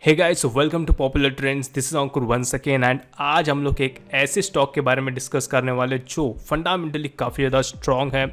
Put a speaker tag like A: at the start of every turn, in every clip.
A: Hey guys, welcome to popular trends. This is Ankur once again and आज हम लोग एक ऐसे स्टॉक के बारे में डिस्कस करने वाले जो फंडामेंटली काफ़ी ज़्यादा स्ट्रॉन्ग है,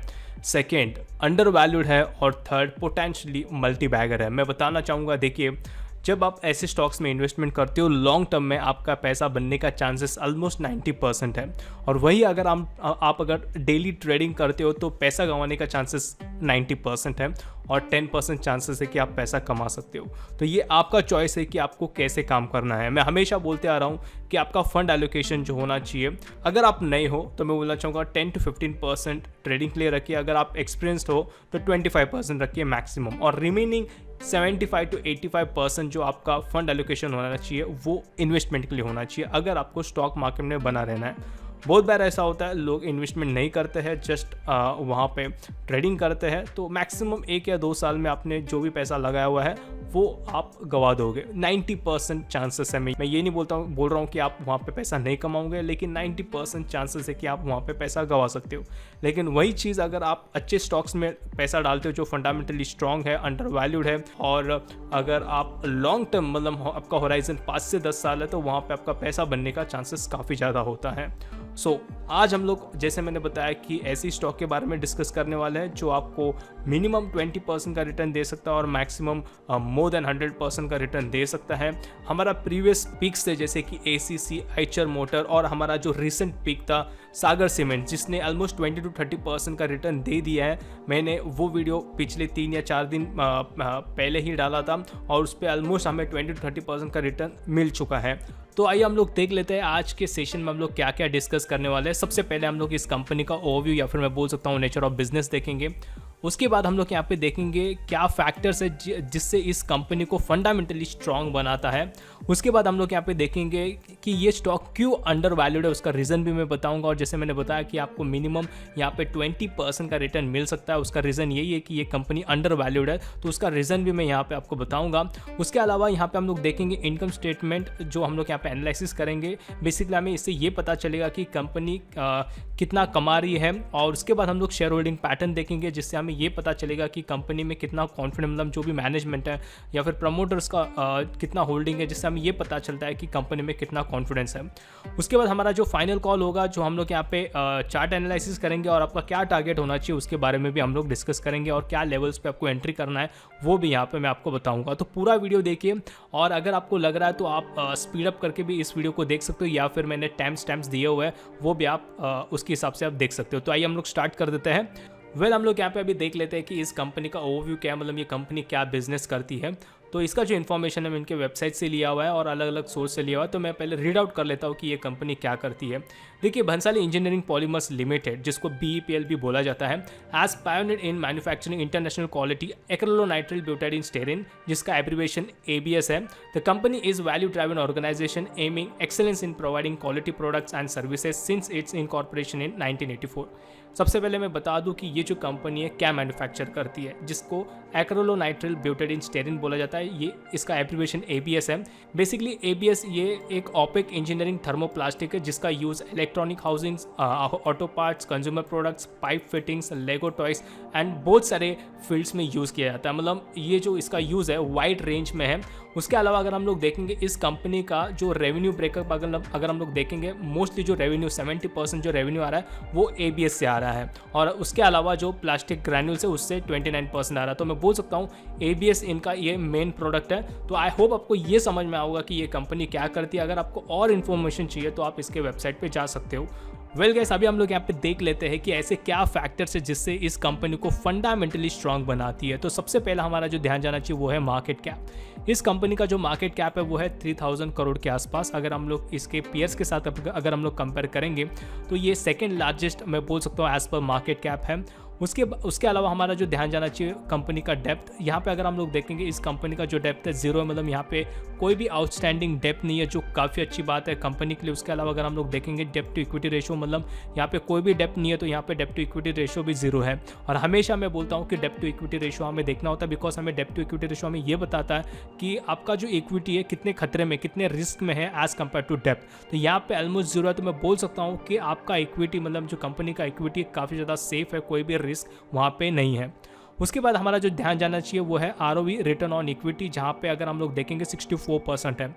A: सेकेंड अंडर वैल्यूड है और थर्ड पोटेंशियली मल्टी बैगर है। मैं बताना चाहूँगा, देखिए जब आप ऐसे स्टॉक्स में इन्वेस्टमेंट करते हो लॉन्ग टर्म में आपका पैसा बनने का चांसेस ऑलमोस्ट 90% है, और वही अगर आप अगर डेली ट्रेडिंग करते हो तो पैसा गंवाने का चांसेस 90% है और 10% चांसेस है कि आप पैसा कमा सकते हो। तो ये आपका चॉइस है कि आपको कैसे काम करना है। मैं हमेशा बोलते आ रहा हूँ कि आपका फंड एलोकेशन जो होना चाहिए, अगर आप नए हो तो मैं बोलना चाहूँगा 10 to 15% ट्रेडिंग के लिए रखिए, अगर आप एक्सपीरियंस्ड हो तो 25% रखिए मैक्सिमम, और रिमेनिंग 75 to 85% जो आपका फंड एलोकेशन होना चाहिए वो इन्वेस्टमेंट के लिए होना चाहिए, अगर आपको स्टॉक मार्केट में बना रहना है। बहुत बार ऐसा होता है लोग इन्वेस्टमेंट नहीं करते हैं, जस्ट वहाँ पे ट्रेडिंग करते हैं, तो मैक्सिमम 1 या 2 साल में आपने जो भी पैसा लगाया हुआ है वो आप गवा दोगे। 90% चांसेस है। मैं ये नहीं बोल रहा हूँ कि आप वहाँ पे पैसा नहीं कमाओगे, लेकिन 90% चांसेस है कि आप वहाँ पे पैसा गवा सकते हो। लेकिन वही चीज़ अगर आप अच्छे स्टॉक्स में पैसा डालते हो जो फंडामेंटली स्ट्रॉन्ग है, अंडर वैल्यूड है, और अगर आप लॉन्ग टर्म मतलब आपका होराइजन 5 से 10 साल है, तो वहाँ पे आपका पैसा बनने का चांसेस काफ़ी ज़्यादा होता है। आज हम लोग, जैसे मैंने बताया, कि ऐसी स्टॉक के बारे में डिस्कस करने वाले हैं जो आपको मिनिमम 20% का रिटर्न दे सकता है और मैक्सिमम मोर देन 100% का रिटर्न दे सकता है। हमारा प्रीवियस पिक्स थे जैसे कि ACC, आइचर मोटर, और हमारा जो रिसेंट पिक था सागर सीमेंट जिसने ऑलमोस्ट 20 to 30% का रिटर्न दे दिया है। मैंने वो वीडियो पिछले 3 या 4 दिन पहले ही डाला था और उस पर ऑलमोस्ट हमें 20 to 30% का रिटर्न मिल चुका है। तो आइए हम लोग देख लेते हैं आज के सेशन में हम लोग क्या क्या डिस्कस करने वाले हैं। सबसे पहले हम लोग इस कंपनी का ओवरव्यू या फिर मैं बोल सकता हूँ नेचर ऑफ बिजनेस देखेंगे। उसके बाद हम लोग यहाँ पे देखेंगे क्या फैक्टर्स है जिससे इस कंपनी को फंडामेंटली स्ट्रॉन्ग बनाता है। उसके बाद हम लोग यहाँ पे देखेंगे कि ये स्टॉक क्यों अंडर वैल्यूड है, उसका रीज़न भी मैं बताऊंगा। और जैसे मैंने बताया कि आपको मिनिमम यहाँ पे 20% का रिटर्न मिल सकता है, उसका रीज़न यही है कि ये कंपनी अंडर वैल्यूड है, तो उसका रीज़न भी मैं यहाँ पे आपको बताऊँगा। उसके अलावा यहाँ पे हम लोग देखेंगे इनकम स्टेटमेंट जो हम लोग यहाँ पे एनालिसिस करेंगे। बेसिकली हमें इससे ये पता चलेगा कि कंपनी कितना कमा रही है, और उसके बाद हम लोग शेयर होल्डिंग पैटर्न देखेंगे जिससे हमें ये पता चलेगा कि कंपनी में कितना कॉन्फिडेंस, मतलब जो भी मैनेजमेंट है या फिर प्रमोटर्स का कितना होल्डिंग है, जिससे हमें ये पता चलता है कि कंपनी में कितना कॉन्फिडेंस है। उसके बाद हमारा जो फाइनल कॉल होगा, जो हम लोग यहाँ पे चार्ट एनालिसिस करेंगे और आपका क्या टारगेट होना चाहिए उसके बारे में भी हम लोग डिस्कस करेंगे, और क्या लेवल्स पे आपको एंट्री करना है वो भी यहाँ पे मैं आपको बताऊँगा। तो पूरा वीडियो देखिए, और अगर आपको लग रहा है तो आप स्पीड अप करके भी इस वीडियो को देख सकते हो, या फिर मैंने टाइम स्टैम्प्स दिए हुए हैं वो भी आप उसके हिसाब से आप देख सकते हो। तो आइए हम लोग स्टार्ट कर देते हैं। हम लोग यहाँ पे अभी देख लेते हैं कि इस कंपनी का ओवरव्यू क्या है, मतलब ये कंपनी क्या बिजनेस करती है। तो इसका जो इन्फॉर्मेशन है मैं इनके वेबसाइट से लिया हुआ है और अलग अलग सोर्स से लिया हुआ है, तो मैं पहले रीड आउट कर लेता हूँ कि ये कंपनी क्या करती है। देखिए, भंसाली इंजीनियरिंग पॉलीमर्स लिमिटेड, जिसको BEPL भी बोला जाता है, as pioneer in manufacturing international quality acrylonitrile butadiene styrene, जिसका एब्रिविएशन ABS है। The company is value driven organisation aiming excellence in providing quality products and services since its incorporation in 1984। सबसे पहले मैं बता दूं कि ये जो कंपनी है क्या मैन्युफैक्चर करती है, जिसको एक्रिलोनाइट्रिल ब्यूटाडीन स्टेरिन बोला जाता है। ये इसका एब्रिविएशन ABS है। बेसिकली ABS ये एक ऑपेक इंजीनियरिंग थर्मोप्लास्टिक है जिसका use electronic housings, auto parts, consumer products, pipe fittings, Lego toys and बहुत सारे फील्ड्स में यूज़ किया जाता है। मतलब ये जो इसका यूज़ है वाइड रेंज में है। उसके अलावा अगर हम लोग देखेंगे इस कंपनी का जो रेवेन्यू ब्रेकअप अगर हम लोग देखेंगे, मोस्टली जो रेवेन्यू 70% जो रेवेन्यू आ रहा है वो ABS से आ रहा है, और उसके अलावा जो प्लास्टिक ग्रैन्यूल्स है उससे 29% आ रहा है। तो मैं बोल सकता हूँ ABS इनका ये मेन प्रोडक्ट है। तो आई होप आपको ये समझ में आएगा कि ये कंपनी क्या करती है। अगर आपको और इन्फॉर्मेशन चाहिए तो आप इसके वेबसाइट पे जा सकते हो। गाइस, अभी हम लोग यहाँ पे देख लेते हैं कि ऐसे क्या फैक्टर्स है जिससे इस कंपनी को फंडामेंटली स्ट्रांग बनाती है। तो सबसे पहला हमारा जो ध्यान जाना चाहिए वो है मार्केट कैप। इस कंपनी का जो मार्केट कैप है वो है 3000 करोड़ के आसपास। अगर हम लोग इसके पीयर्स के साथ अगर हम लोग कंपेयर करेंगे तो ये सेकेंड लार्जेस्ट मैं बोल सकता हूँ एज पर मार्केट कैप है। उसके अलावा हमारा जो ध्यान जाना चाहिए कंपनी का डेप्थ। यहाँ पे अगर हम लोग देखेंगे इस कंपनी का जो डेप्थ है 0 है, मतलब यहाँ पे कोई भी आउटस्टैंडिंग डेप्थ नहीं है, जो काफ़ी अच्छी बात है कंपनी के लिए। उसके अलावा अगर हम लोग देखेंगे डेप्थ टू इक्विटी रेशो, मतलब यहाँ पे कोई भी डेप्थ नहीं है, तो यहाँ पे डेप्थ टू इक्विटी रेशो भी 0 है। और हमेशा मैं बोलता हूँ कि डेप्थ टू इक्विटी रेशो हमें देखना होता है, बिकॉज हमें डेप्थ टू इक्विटी रेशो हमें ये बताता है कि आपका जो इक्विटी है कितने खतरे में, कितने रिस्क में है एज कम्पेयर टू डेप्थ। तो यहाँ पे ऑलमोस्ट 0 है, तो मैं बोल सकता हूँ कि आपका इक्विटी, मतलब जो कंपनी का इक्विटी काफ़ी ज़्यादा सेफ है, कोई भी रिस्क वहाँ पे नहीं है। उसके बाद हमारा जो ध्यान जाना चाहिए वो है ROE रिटर्न ऑन इक्विटी, जहाँ पे अगर हम लोग देखेंगे 64% है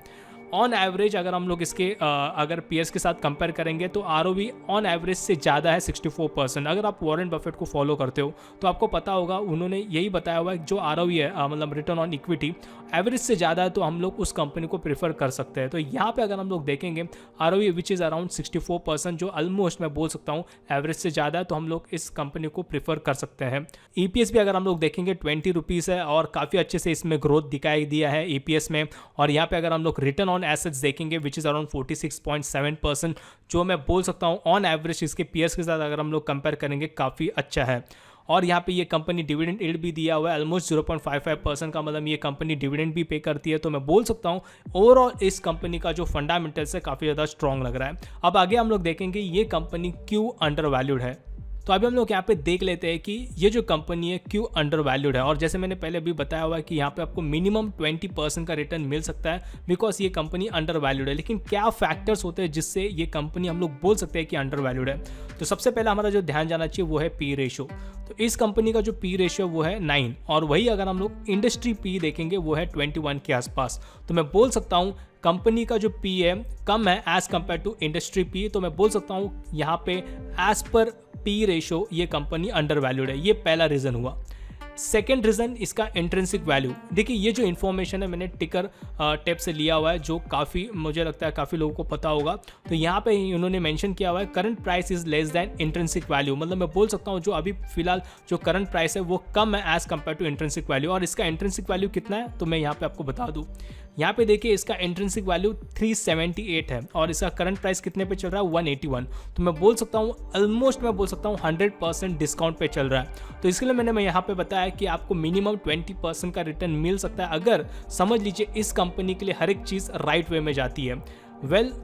A: ऑन एवरेज। अगर हम लोग इसके अगर पीएस के साथ कंपेयर करेंगे तो ROE ऑन एवरेज से ज़्यादा है 64%। अगर आप वॉरेन बफेट को फॉलो करते हो तो आपको पता होगा, उन्होंने यही बताया हुआ है जो ROE है मतलब रिटर्न ऑन इक्विटी एवरेज से ज़्यादा है तो हम लोग उस कंपनी को प्रीफर कर सकते हैं। तो यहाँ पे अगर हम लोग देखेंगे ROE विच इज़ अराउंड 64%, जो ऑलमोस्ट मैं बोल सकता हूँ एवरेज से ज़्यादा है, तो हम लोग इस कंपनी को प्रीफर कर सकते हैं। EPS भी अगर हम लोग देखेंगे 20 रुपीज़ है और काफ़ी अच्छे से इसमें ग्रोथ दिखाई दिया है EPS में। और यहाँ पे अगर हम लोग रिटर्न ऑन एसेट्स देखेंगे विच इज़ अराउंड 46.7%, जो मैं बोल सकता हूँ ऑन एवरेज इसके पीएस के साथ अगर हम लोग कंपेयर करेंगे काफ़ी अच्छा है। और यहाँ पे ये कंपनी डिविडेंड यील्ड भी दिया हुआ है ऑलमोस्ट 0.55% का, मतलब ये कंपनी डिविडेंड भी पे करती है। तो मैं बोल सकता हूँ ओवरऑल इस कंपनी का जो फंडामेंटल्स है काफ़ी ज़्यादा स्ट्रॉन्ग लग रहा है। अब आगे हम लोग देखेंगे ये कंपनी क्यों अंडर वैल्यूड है। तो अभी हम लोग यहाँ पे देख लेते हैं कि ये जो कंपनी है क्यों अंडर वैल्यूड है। और जैसे मैंने पहले भी बताया हुआ है कि यहाँ पे आपको मिनिमम 20% का रिटर्न मिल सकता है बिकॉज ये कंपनी अंडर वैल्यूड है। लेकिन क्या फैक्टर्स होते हैं जिससे ये कंपनी हम लोग बोल सकते हैं कि अंडर वैल्यूड है। तो सबसे पहले हमारा जो ध्यान जाना चाहिए वो है पी रेशो। तो इस कंपनी का जो पी रेशियो वो है 9, और वही अगर हम लोग इंडस्ट्री पी देखेंगे वो है 21 के आसपास। तो मैं बोल सकता हूँ कंपनी का जो पी है कम है as compare to industry P. तो मैं बोल सकता हूँ यहाँ पे एज पर पी रेशो ये कंपनी अंडर वैल्यूड है। ये पहला रीजन हुआ। सेकेंड रीजन इसका इंट्रिंसिक वैल्यू। देखिए ये जो इन्फॉर्मेशन है मैंने टिकर टेप से लिया हुआ है, जो काफ़ी मुझे लगता है काफ़ी लोगों को पता होगा। तो यहाँ पे उन्होंने मेंशन किया हुआ है current price is less than intrinsic value. मतलब मैं बोल सकता हूँ जो अभी फिलहाल जो करंट प्राइस है वो कम है as compare to intrinsic value. और इसका इंट्रिंसिक वैल्यू कितना है तो मैं यहाँ पे आपको बता दूँ। यहाँ पे देखिए इसका इंट्रिंसिक वैल्यू 378 है और इसका करंट प्राइस कितने पे चल रहा है 181। तो मैं बोल सकता हूँ ऑलमोस्ट मैं बोल सकता हूँ 100% डिस्काउंट पे चल रहा है। तो इसके लिए मैं यहाँ पे बताया कि आपको मिनिमम 20% का रिटर्न मिल सकता है अगर समझ लीजिए इस कंपनी के लिए हर एक चीज़ राइट वे में जाती है।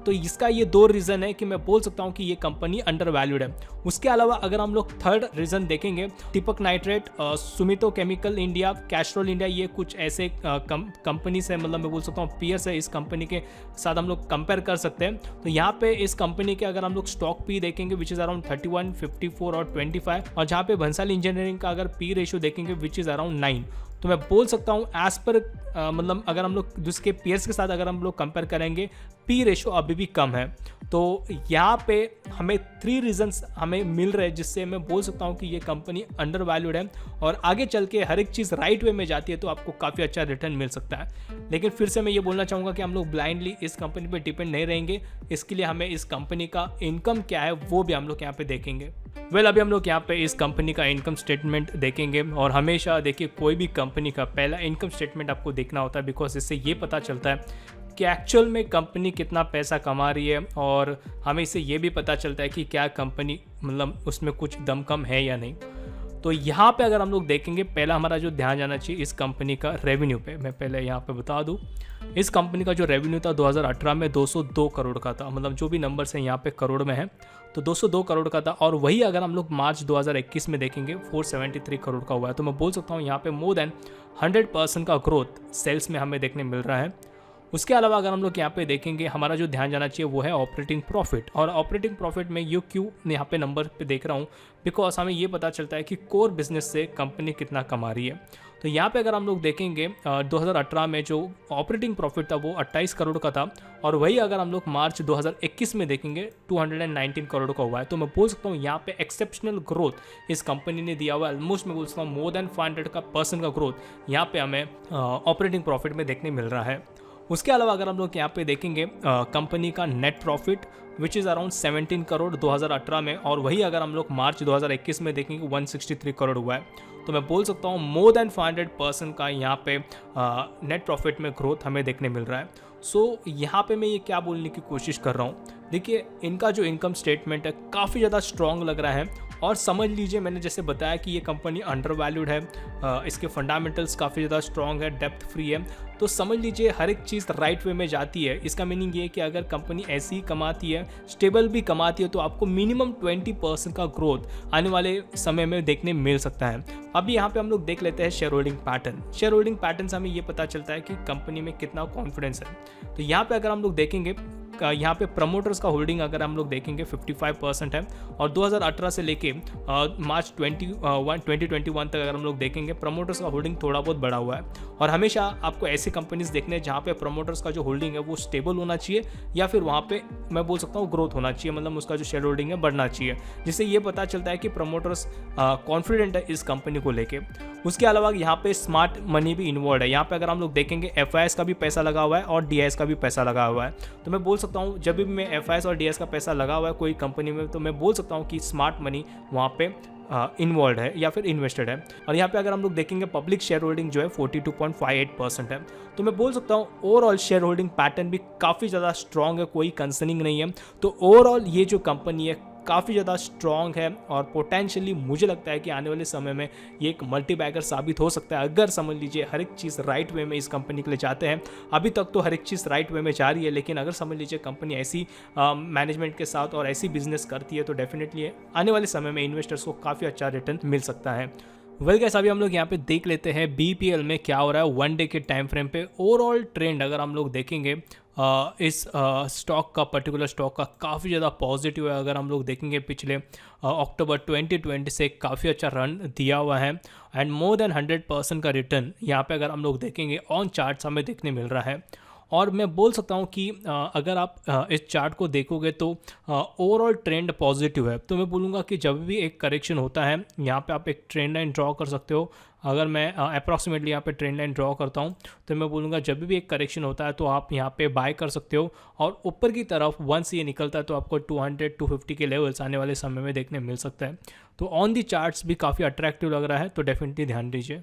A: तो इसका ये दो रीज़न है कि मैं बोल सकता हूँ कि ये कंपनी अंडर वैल्यूड है। उसके अलावा अगर हम लोग थर्ड रीज़न देखेंगे, टिपक nitrate, Sumitomo chemical India, Castrol India, ये कुछ ऐसे कंपनी से मतलब मैं बोल सकता हूँ पीयर्स है इस कंपनी के साथ हम लोग कंपेयर कर सकते हैं। तो यहाँ पे इस कंपनी के अगर हम लोग स्टॉक पी देखेंगे विच इज़ अराउंड 31, 54 और 25, और जहाँ पे भंसाली इंजीनियरिंग का अगर पी रेशियो देखेंगे विच इज़ अराउंड 9। तो मैं बोल सकता हूँ एज पर मतलब अगर हम लोग दूसरे पीयर्स के साथ अगर हम लोग कंपेयर करेंगे पी रेशो अभी भी कम है। तो यहाँ पे हमें 3 रीजंस हमें मिल रहे हैं जिससे मैं बोल सकता हूँ कि ये कंपनी अंडर वैल्यूड है और आगे चल के हर एक चीज़ राइट वे में जाती है तो आपको काफ़ी अच्छा रिटर्न मिल सकता है। लेकिन फिर से मैं ये बोलना चाहूँगा कि हम लोग ब्लाइंडली इस कंपनी पे डिपेंड नहीं रहेंगे। इसके लिए हमें इस कंपनी का इनकम क्या है वो भी हम लोग यहाँ पे देखेंगे। अभी हम लोग यहाँ पे इस कंपनी का इनकम स्टेटमेंट देखेंगे और हमेशा देखिए कोई भी कंपनी का पहला इनकम स्टेटमेंट आपको देखना होता है बिकॉज इससे ये पता चलता है कि एक्चुअल में कंपनी कितना पैसा कमा रही है और हमें इससे ये भी पता चलता है कि क्या कंपनी मतलब उसमें कुछ दमकम है या नहीं। तो यहाँ पे अगर हम लोग देखेंगे पहला हमारा जो ध्यान जाना चाहिए इस कंपनी का रेवेन्यू पे। मैं पहले यहाँ पे बता दूँ इस कंपनी का जो रेवेन्यू था 2018 में 202 करोड़ का था, मतलब जो भी नंबर्स हैं यहाँ पे करोड़ में है तो 202 करोड़ का था। और वही अगर हम लोग मार्च 2021 में देखेंगे 473 करोड़ का हुआ है। तो मैं बोल सकता हूँ यहाँ पे मोर देन 100% का ग्रोथ सेल्स में हमें देखने मिल रहा है। उसके अलावा अगर हम लोग यहाँ पे देखेंगे हमारा जो ध्यान जाना चाहिए वो है ऑपरेटिंग प्रॉफिट। और ऑपरेटिंग प्रॉफिट में ये क्यों यहाँ पे नंबर पे देख रहा हूँ बिकॉज हमें ये पता चलता है कि कोर बिजनेस से कंपनी कितना कमा रही है। तो यहाँ पे अगर हम लोग देखेंगे 2018 में जो ऑपरेटिंग प्रॉफिट था वो 28 करोड़ का था और वही अगर हम लोग मार्च 2021 में देखेंगे 219 करोड़ का हुआ है। तो मैं बोल सकता हूँ यहाँ पे एक्सेप्शनल ग्रोथ इस कंपनी ने दिया हुआ है। ऑलमोस्ट मैं बोल सकता हूँ मोर देन 500% का ग्रोथ यहाँ पे हमें ऑपरेटिंग प्रॉफिट में देखने मिल रहा है। उसके अलावा अगर हम लोग यहाँ पे देखेंगे कंपनी का net profit which is around 17 crore 2018 में और वही अगर हम लोग मार्च 2021 में देखेंगे 163 करोड़ हुआ है। तो मैं बोल सकता हूँ मोर देन 500% का यहाँ पे नेट प्रॉफिट में ग्रोथ हमें देखने मिल रहा है। सो यहाँ पे मैं ये क्या बोलने की कोशिश कर रहा हूँ, देखिए इनका जो इनकम स्टेटमेंट है काफ़ी ज़्यादा स्ट्रॉन्ग लग रहा है और समझ लीजिए मैंने जैसे बताया कि ये कंपनी अंडर वैल्यूड है, इसके फंडामेंटल्स काफ़ी ज़्यादा स्ट्रॉन्ग है, डेप्थ फ्री है। तो समझ लीजिए हर एक चीज़ राइट वे में जाती है। इसका मीनिंग ये है कि अगर कंपनी ऐसी ही कमाती है, स्टेबल भी कमाती है, तो आपको मिनिमम 20% का ग्रोथ आने वाले समय में देखने मिल सकता है। अभी यहाँ पे हम लोग देख लेते हैं share holding pattern. Share holding pattern से हमें ये पता चलता है कि कंपनी में कितना कॉन्फिडेंस है। तो यहाँ पे अगर हम लोग देखेंगे यहाँ पे प्रमोटर्स का होल्डिंग अगर हम लोग देखेंगे 55% है, और 2018 से लेके मार्च 2021 तक अगर हम लोग देखेंगे प्रमोटर्स का होल्डिंग थोड़ा बहुत बढ़ा हुआ है। और हमेशा आपको ऐसी कंपनीज देखने हैं जहाँ पे प्रमोटर्स का जो होल्डिंग है वो स्टेबल होना चाहिए, या फिर वहाँ पे मैं बोल सकता हूँ ग्रोथ होना चाहिए, मतलब उसका जो शेयर होल्डिंग है बढ़ना चाहिए, जिससे ये पता चलता है कि प्रमोटर्स कॉन्फिडेंट है इस कंपनी को लेके। उसके अलावा यहाँ पे स्मार्ट मनी भी इन्वॉल्व है। यहाँ पे अगर हम लोग देखेंगे FIS का भी पैसा लगा हुआ है और DIS का भी पैसा लगा हुआ है। तो मैं बोल सकता हूँ जब भी मैं FIS और DIS का पैसा लगा हुआ है कोई कंपनी में, तो मैं बोल सकता हूँ कि स्मार्ट मनी वहाँ पे इन्वॉल्व है या फिर इन्वेस्टेड है। और यहाँ पे अगर हम लोग देखेंगे पब्लिक शेयर होल्डिंग जो है 42.58% है। तो मैं बोल सकता हूँ ओवरऑल शेयर होल्डिंग पैटर्न भी काफ़ी ज़्यादा स्ट्रॉन्ग है, कोई कंसर्निंग नहीं है। तो ओवरऑल ये जो कंपनी है काफ़ी ज़्यादा स्ट्रॉन्ग है, और पोटेंशियली मुझे लगता है कि आने वाले समय में ये एक मल्टीबैगर साबित हो सकता है, अगर समझ लीजिए हर एक चीज़ राइट वे में इस कंपनी के लिए जाते हैं। अभी तक तो हर एक चीज़ राइट वे में जा रही है, लेकिन अगर समझ लीजिए कंपनी ऐसी मैनेजमेंट के साथ और ऐसी बिजनेस करती है तो डेफिनेटली आने वाले समय में इन्वेस्टर्स को काफ़ी अच्छा रिटर्न मिल सकता है। वेल गाइस, अभी हम लोग यहाँ पे देख लेते हैं BPL में क्या हो रहा है 1 डे के टाइम फ्रेम पे। ओवरऑल ट्रेंड अगर हम लोग देखेंगे इस स्टॉक का, पर्टिकुलर स्टॉक का काफ़ी ज़्यादा पॉजिटिव है। अगर हम लोग देखेंगे पिछले अक्टूबर 2020 से काफ़ी अच्छा रन दिया हुआ है, एंड मोर देन 100% का रिटर्न यहाँ पे अगर हम लोग देखेंगे ऑन चार्ट्स हमें देखने मिल रहा है। और मैं बोल सकता हूँ कि अगर आप इस चार्ट को देखोगे तो ओवरऑल ट्रेंड पॉजिटिव है। तो मैं बोलूँगा कि जब भी एक करेक्शन होता है यहाँ पे आप एक ट्रेंड लाइन ड्रॉ कर सकते हो। अगर मैं अप्रॉक्सीमेटली यहाँ पे ट्रेंड लाइन ड्रॉ करता हूँ तो मैं बोलूँगा जब भी एक करेक्शन होता है तो आप यहाँ पे बाय कर सकते हो, और ऊपर की तरफ वंस ये निकलता है तो आपको 200-250 के लेवल्स आने वाले समय में देखने मिल सकता है। तो ऑन दी चार्ट्स भी काफ़ी अट्रैक्टिव लग रहा है, तो डेफिनेटली ध्यान दीजिए।